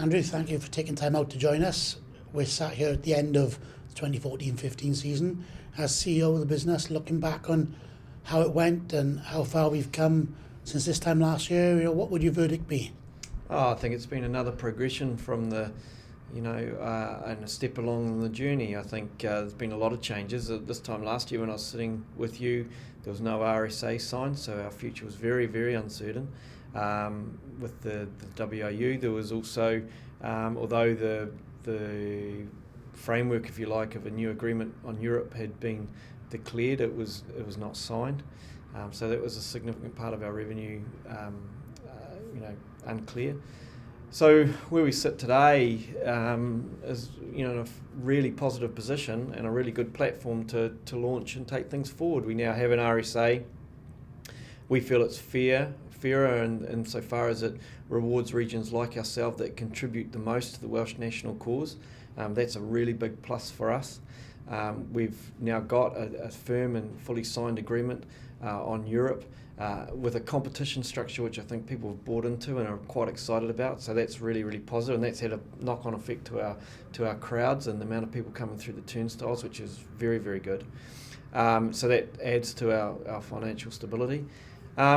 Andrew, thank you for taking time out to join us. We're sat here at the end of the 2014-15 season as CEO of the business, looking back on how it went and how far we've come since this time last year. What would your verdict be? I think it's been another progression from the, and a step along the journey. I think there's been a lot of changes. This time last year when I was sitting with you, there was no RSA signed, so our future was very, very uncertain. With the WRU, there was also, although the framework, if you like, of a new agreement on Europe had been declared, it was not signed. So that was a significant part of our revenue, unclear. So where we sit today is in a really positive position and a really good platform to launch and take things forward. We now have an RSA. We feel it's fairer in so far as it rewards regions like ourselves that contribute the most to the Welsh national cause. That's a really big plus for us. We've now got a firm and fully signed agreement on Europe with a competition structure which I think people have bought into and are quite excited about. So that's really, really positive, and that's had a knock-on effect to our crowds and the amount of people coming through the turnstiles, which is very, very good. So that adds to our financial stability. We're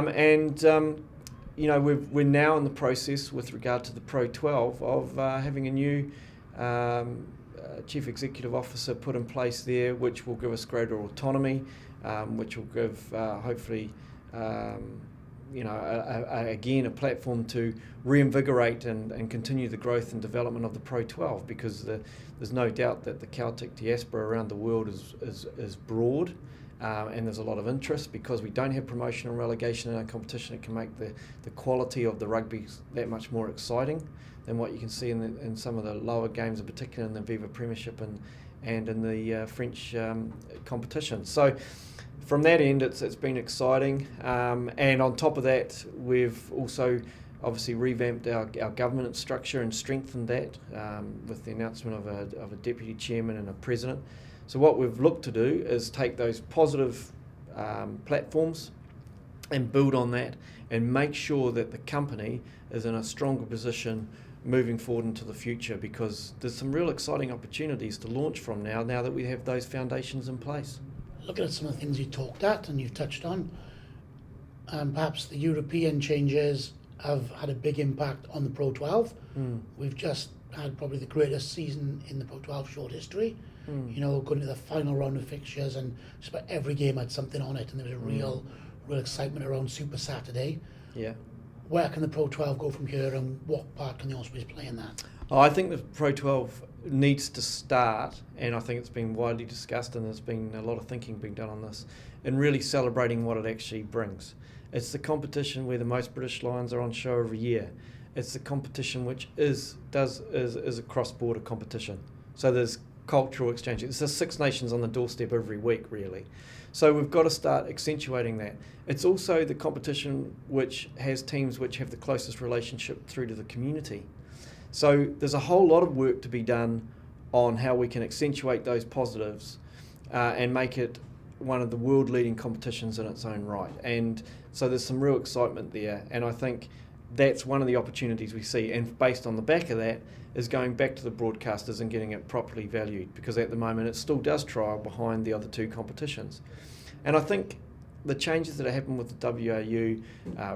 now in the process with regard to the Pro 12 of having a new Chief Executive Officer put in place there, which will give us greater autonomy, which will give hopefully again a platform to reinvigorate and continue the growth and development of the Pro 12, because there's no doubt that the Celtic diaspora around the world is broad. And there's a lot of interest because we don't have promotion and relegation in our competition. It can make the quality of the rugby that much more exciting than what you can see in some of the lower games, in particular in the Viva Premiership and in the French competition. So from that end, it's been exciting. And on top of that, we've also obviously revamped our government structure and strengthened that with the announcement of a deputy chairman and a president. So what we've looked to do is take those positive platforms and build on that and make sure that the company is in a stronger position moving forward into the future, because there's some real exciting opportunities to launch from now that we have those foundations in place. Looking at some of the things you talked at and you've touched on, perhaps the European changes have had a big impact on the Pro 12. We've just had probably the greatest season in the Pro 12 short history. Going to the final round of fixtures, and just about every game had something on it, and there was a real excitement around Super Saturday. Yeah. Where can the Pro 12 go from here, and what part can the Ospreys play in that? I think the Pro 12 needs to start, and I think it's been widely discussed, and there's been a lot of thinking being done on this, in really celebrating what it actually brings. It's the competition where the most British Lions are on show every year. It's the competition which is a cross-border competition. So there's cultural exchange. It's the Six Nations on the doorstep every week, really. So we've got to start accentuating that. It's also the competition which has teams which have the closest relationship through to the community. So there's a whole lot of work to be done on how we can accentuate those positives and make it one of the world-leading competitions in its own right. And so there's some real excitement there, and I think that's one of the opportunities we see, and based on the back of that is going back to the broadcasters and getting it properly valued, because at the moment it still does trial behind the other two competitions. And I think the changes that have happened with the WRU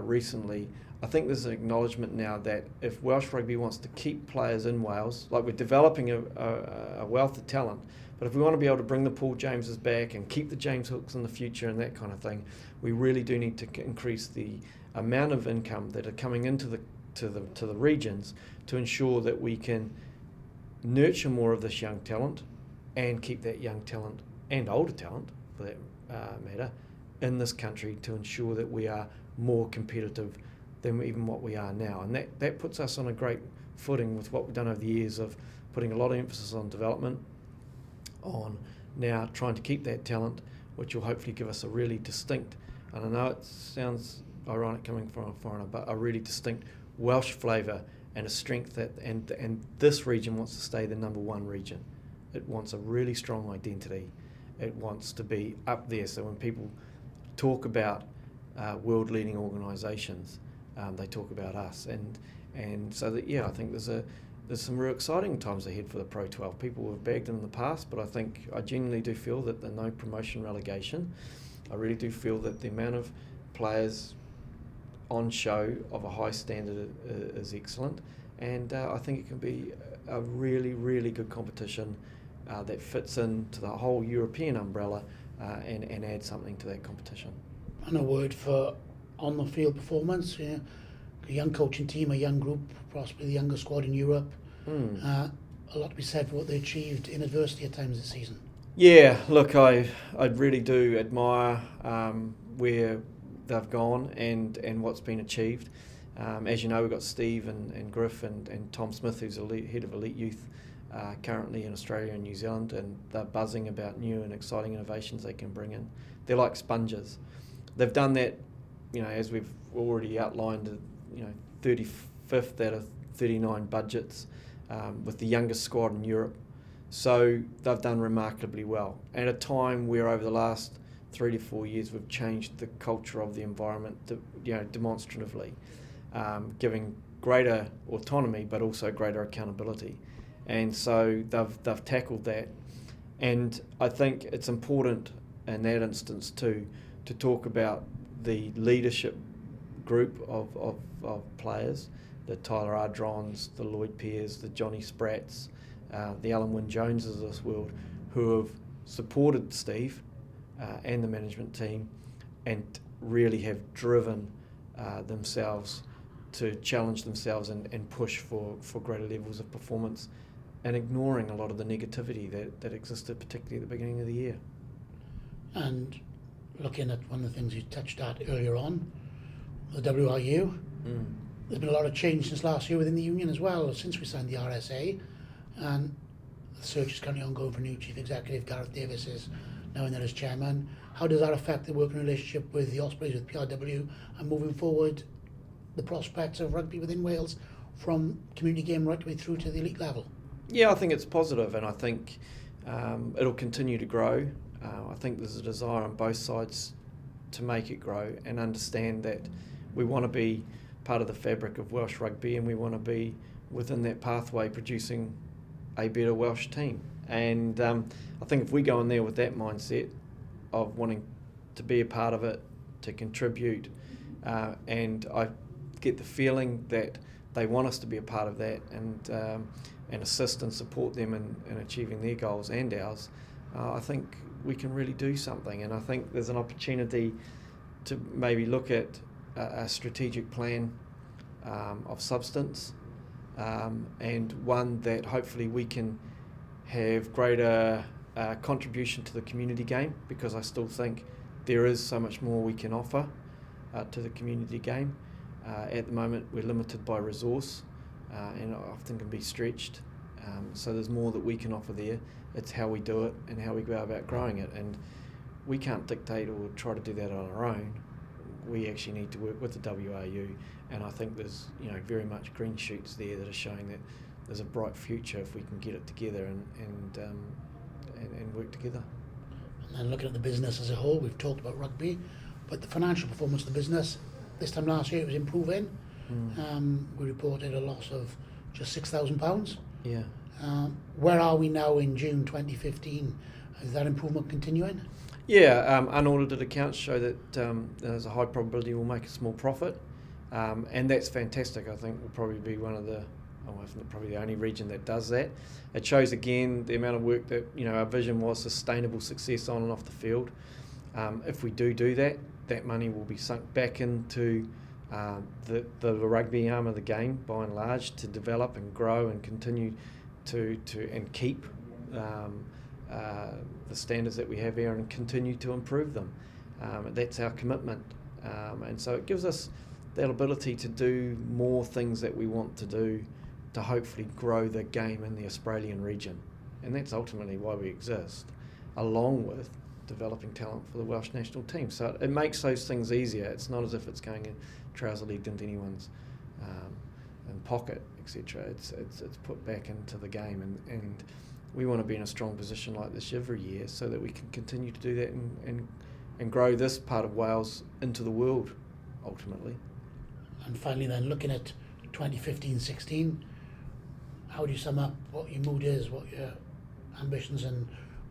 recently, I think there's an acknowledgement now that if Welsh Rugby wants to keep players in Wales, like we're developing a wealth of talent, but if we want to be able to bring the Paul Jameses back and keep the James Hooks in the future and that kind of thing, we really do need to increase the amount of income that are coming into the regions to ensure that we can nurture more of this young talent and keep that young talent and older talent, for that matter, in this country, to ensure that we are more competitive than even what we are now. And that puts us on a great footing with what we've done over the years of putting a lot of emphasis on development, on now trying to keep that talent, which will hopefully give us a really distinct, and I know it sounds ironic coming from a foreigner, but a really distinct Welsh flavour and a strength that, and this region wants to stay the number one region. It wants a really strong identity. It wants to be up there. So when people talk about world-leading organisations, they talk about us, and so that I think there's there's some real exciting times ahead for the Pro 12. People have bagged in the past, but I genuinely do feel that the no promotion relegation, I really do feel that the amount of players on show of a high standard is excellent, and I think it can be a really, really good competition that fits into the whole European umbrella and add something to that competition. And a word for on-the-field performance, a young coaching team, a young group, possibly the youngest squad in Europe. A lot to be said for what they achieved in adversity at times this season. Yeah, look, I really do admire where they've gone and what's been achieved. As you know, we've got Steve and Griff and Tom Smith, who's head of elite youth currently in Australia and New Zealand, and they're buzzing about new and exciting innovations they can bring in. They're like sponges. They've done that, as we've already outlined, 35th out of 39 budgets with the youngest squad in Europe. So they've done remarkably well. At a time where over the last 3 to 4 years we've changed the culture of the environment, demonstratively, giving greater autonomy but also greater accountability. And so they've tackled that. And I think it's important in that instance to talk about the leadership group of players, the Tyler Ardrons, the Lloyd Pears, the Johnny Spratts, the Alan Wynne-Joneses of this world, who have supported Steve and the management team and really have driven themselves to challenge themselves and push for greater levels of performance, and ignoring a lot of the negativity that existed, particularly at the beginning of the year. And looking at one of the things you touched at earlier on, the WRU, there's been a lot of change since last year within the union as well, since we signed the RSA, and the search is currently ongoing for new chief executive. Gareth Davis is now in there as chairman. How does that affect the working relationship with the Ospreys, with PRW, and moving forward the prospects of rugby within Wales from community game right the way through to the elite level? Yeah, I think it's positive, and I think it'll continue to grow. I think there's a desire on both sides to make it grow and understand that we want to be part of the fabric of Welsh rugby, and we want to be within that pathway producing a better Welsh team. And I think if we go in there with that mindset of wanting to be a part of it, to contribute, and I get the feeling that they want us to be a part of that and assist and support them in achieving their goals and ours, I think we can really do something. And I think there's an opportunity to maybe look at a strategic plan of substance, and one that hopefully we can have greater contribution to the community game, because I still think there is so much more we can offer to the community game. At the moment we're limited by resource and often can be stretched, so there's more that we can offer there. It's how we do it and how we go about growing it, and we can't dictate or try to do that on our own. We actually need to work with the WRU, and I think there's very much green shoots there that are showing that there's a bright future if we can get it together and work together. And then looking at the business as a whole, we've talked about rugby, but the financial performance of the business this time last year, it was improving. We reported a loss of just £6,000. Yeah. Where are we now in June 2015? Is that improvement continuing? Yeah, unaudited accounts show that there's a high probability we'll make a small profit, and that's fantastic. I think we'll probably be one of the, probably the only region that does that. It shows again the amount of work that our vision was sustainable success on and off the field. If we do that, that money will be sunk back into the rugby arm of the game by and large, to develop and grow and continue to keep the standards that we have here and continue to improve them. That's our commitment, and so it gives us that ability to do more things that we want to do to hopefully grow the game in the Australian region, and that's ultimately why we exist, along with developing talent for the Welsh national team. So it makes those things easier. It's not as if it's going in trouser-legged into anyone's pocket, etc. It's put back into the game, and we want to be in a strong position like this every year so that we can continue to do that and grow this part of Wales into the world ultimately. And finally then, looking at 2015-16, how do you sum up what your mood is, what your ambitions and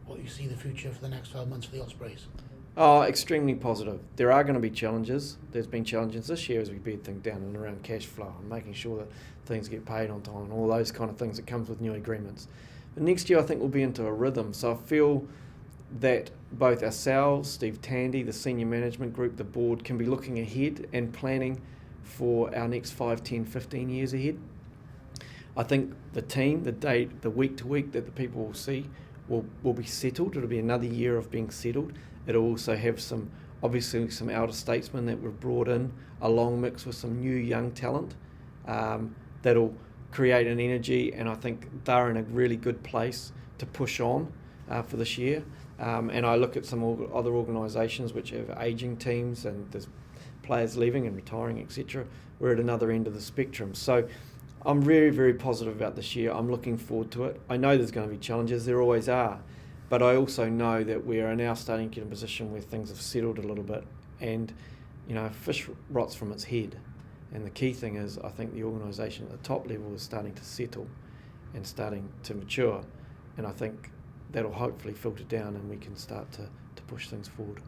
what you see the future for the next 12 months for the Ospreys? Oh, extremely positive. There are going to be challenges. There's been challenges this year as we bed things down and around cash flow and making sure that things get paid on time and all those kind of things that comes with new agreements. But next year I think we'll be into a rhythm. So I feel that both ourselves, Steve Tandy, the senior management group, the board can be looking ahead and planning for our next 5, 10, 15 years ahead. I think the team, the week to week that the people will see will be settled. It'll be another year of being settled. It'll also have obviously some elder statesmen that were brought in, along mixed with some new young talent that'll create an energy, and I think they're in a really good place to push on for this year. And I look at some other organisations which have ageing teams and there's players leaving and retiring, etc. We're at another end of the spectrum. So I'm very, very positive about this year. I'm looking forward to it. I know there's going to be challenges, there always are. But I also know that we are now starting to get in a position where things have settled a little bit, and fish rots from its head. And the key thing is, I think the organisation at the top level is starting to settle and starting to mature, and I think that'll hopefully filter down and we can start to push things forward.